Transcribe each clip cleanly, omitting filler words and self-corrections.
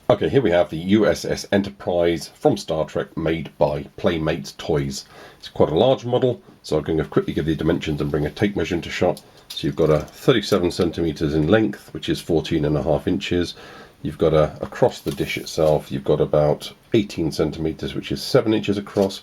Okay, here we have the USS Enterprise from Star Trek, made by Playmates Toys. It's quite a large model, so I'm going to quickly give the dimensions and bring a tape measure into shot. So you've got a 37 centimeters in length, which is 14.5 inches. You've got across the dish itself, you've got about 18 centimeters, which is 7 inches across.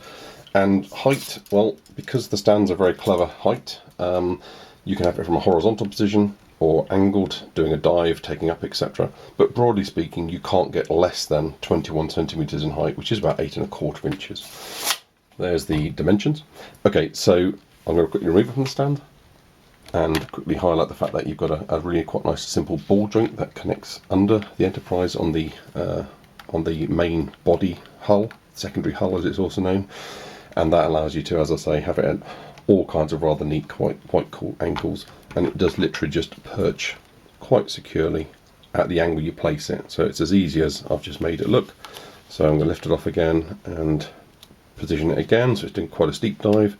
And height, well, because the stands are very clever height, you can have it from a horizontal position or angled, doing a dive, taking up, etc. But broadly speaking, you can't get less than 21 centimeters in height, which is about 8.25 inches. There's the dimensions. Okay, so I'm going to quickly remove it from the stand and quickly highlight the fact that you've got a really quite nice simple ball joint that connects under the Enterprise on the main body hull, secondary hull as it's also known, and that allows you to, as I say, have it at all kinds of rather neat, quite cool angles, and it does literally just perch quite securely at the angle you place it. So it's as easy as I've just made it look. So I'm going to lift it off again and position it again, so it's doing quite a steep dive.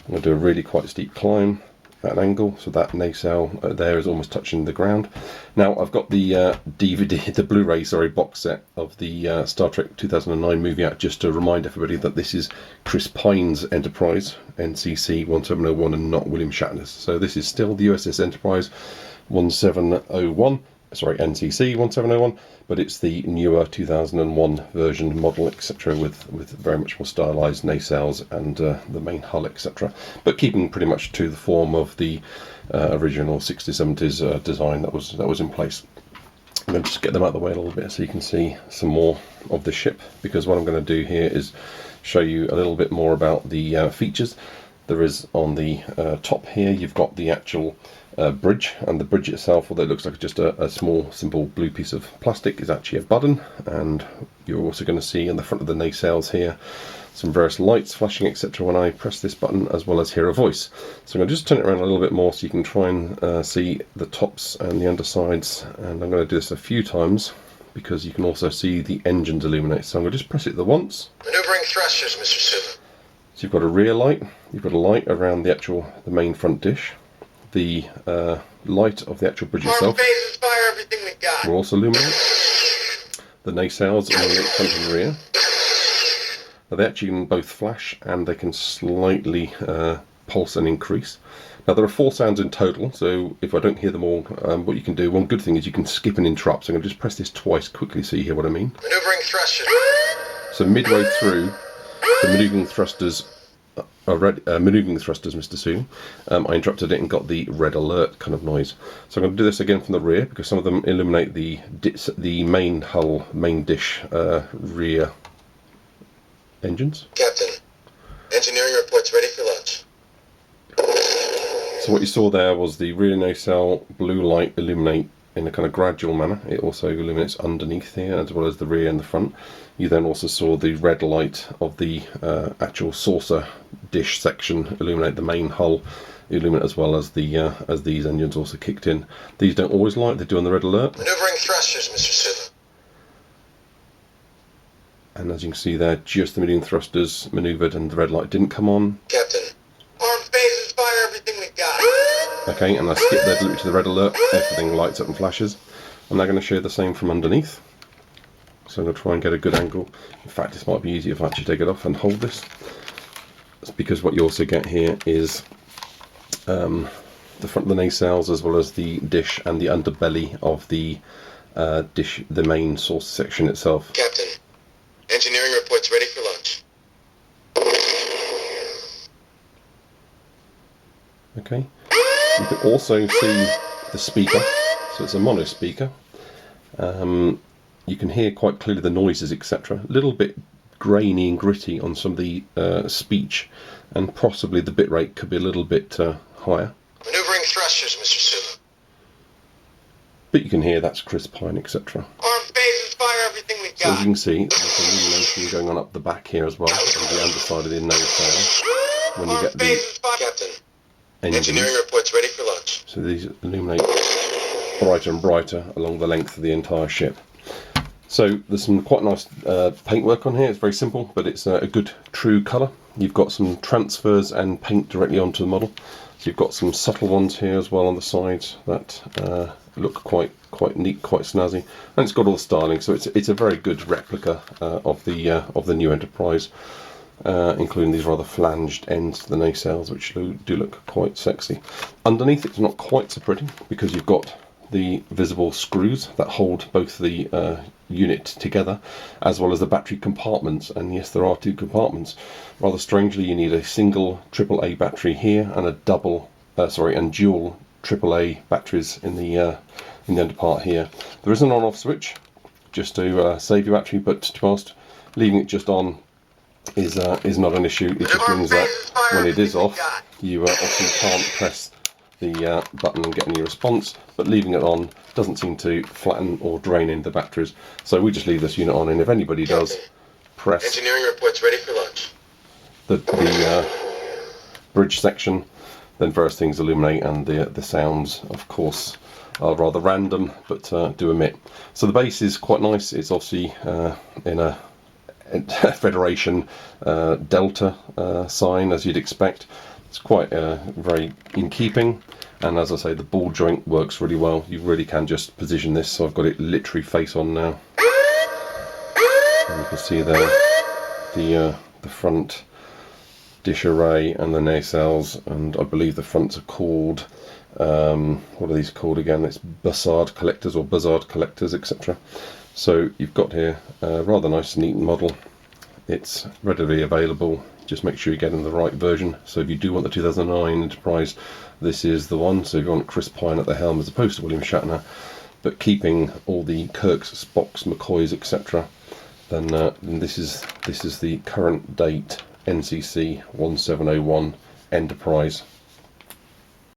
I'm going to do a really quite steep climb at an angle, so that nacelle there is almost touching the ground. Now I've got the DVD, the Blu-ray, sorry, box set of the Star Trek 2009 movie out, just to remind everybody that this is Chris Pine's Enterprise, NCC-1701, and not William Shatner's. So this is still the USS Enterprise 1701, sorry, NCC-1701, but it's the newer 2001 version model, etc., with very much more stylized nacelles and the main hull, etc., but keeping pretty much to the form of the original 60s, 70s design that was in place. I'm going to just get them out of the way a little bit so you can see some more of the ship, because what I'm going to do here is show you a little bit more about the features. There is on the top here, you've got the actual bridge, and the bridge itself, although it looks like just a small simple blue piece of plastic, is actually a button. And you're also going to see in the front of the nacelles here some various lights flashing, etc., when I press this button, as well as hear a voice. So I'm going to just turn it around a little bit more so you can try and see the tops and the undersides, and I'm going to do this a few times because you can also see the engines illuminate. So I'm going to just press it the once. Maneuvering thrusters, Mr. Sulu. So you've got a rear light, you've got a light around the main front dish. The light of the actual bridge itself fire everything we got. will also illuminate. The nacelles illuminate front and rear. Now they actually can both flash and they can slightly pulse and increase. Now there are 4 sounds in total, so if I don't hear them all, what you can do, one good thing is you can skip and interrupt. So I'm going to just press this twice quickly so you hear what I mean. Maneuvering thrusters. So midway through the maneuvering thrusters, Mr. Sulu, I interrupted it and got the red alert kind of noise. So I'm going to do this again from the rear, because some of them illuminate the main hull, main dish rear engines. Captain, engineering reports ready for launch. So what you saw there was the rear nacelle blue light illuminate in a kind of gradual manner. It also illuminates underneath here, as well as the rear and the front. You then also saw the red light of the actual saucer dish section illuminate the main hull, illuminate, as well as as these engines also kicked in. These don't always light; they do on the red alert. Maneuvering thrusters, Mr. Sulu. And as you can see there, just the medium thrusters manoeuvred, and the red light didn't come on. Captain, arm phases, fire everything we got. Okay, and I skip there deliberately to the red alert. Everything lights up and flashes. I'm now going to show you the same from underneath. So I'm going to try and get a good angle. In fact, this might be easier if I actually take it off and hold this. It's because what you also get here is the front of the nacelles, as well as the dish and the underbelly of the dish, the main saucer section itself. Captain, engineering reports ready for launch. Okay. You can also see the speaker. So it's a mono speaker. You can hear quite clearly the noises, etc. A little bit grainy and gritty on some of the speech, and possibly the bit rate could be a little bit higher. Maneuvering thrusters, Mr. Sulu. But you can hear that's Chris Pine, etc. Arm phases, fire everything we got. So as you can see, there's illumination going on up the back here as well, on the underside of the nacelle. When you get the Captain, engines, engineering reports ready for launch. so these illuminate brighter and brighter along the length of the entire ship. So there's some quite nice paintwork on here. It's very simple, but it's a good true colour. You've got some transfers and paint directly onto the model. So you've got some subtle ones here as well on the sides that look quite neat, quite snazzy, and it's got all the styling. So it's a very good replica of the new Enterprise, including these rather flanged ends to the nacelles, which do look quite sexy. Underneath, it's not quite so pretty because you've got the visible screws that hold both the unit together, as well as the battery compartments. And yes, there are two compartments. Rather strangely, you need a single AAA battery here and a dual AAA batteries in the end part here. There is an on-off switch just to save your battery, but to be honest, leaving it just on is not an issue. It just means that when it is off, you obviously can't press the button and get any response, but leaving it on doesn't seem to flatten or drain into the batteries. So we just leave this unit on, and if anybody does press Engineering reports ready for launch. the bridge section, then various things illuminate, and the sounds, of course, are rather random, but do emit. So the base is quite nice. It's obviously in a Federation Delta sign, as you'd expect. It's quite very in keeping, and as I say, the ball joint works really well. You really can just position this, so I've got it literally face on now. And you can see there the front dish array and the nacelles, and I believe the fronts are called, what are these called again? It's buzzard collectors, etc. So you've got here a rather nice, neat model. It's readily available. Just make sure you're getting the right version. So if you do want the 2009 Enterprise, this is the one. So if you want Chris Pine at the helm as opposed to William Shatner, but keeping all the Kirks, Spocks, McCoys, etc., then this is the current date NCC-1701 Enterprise.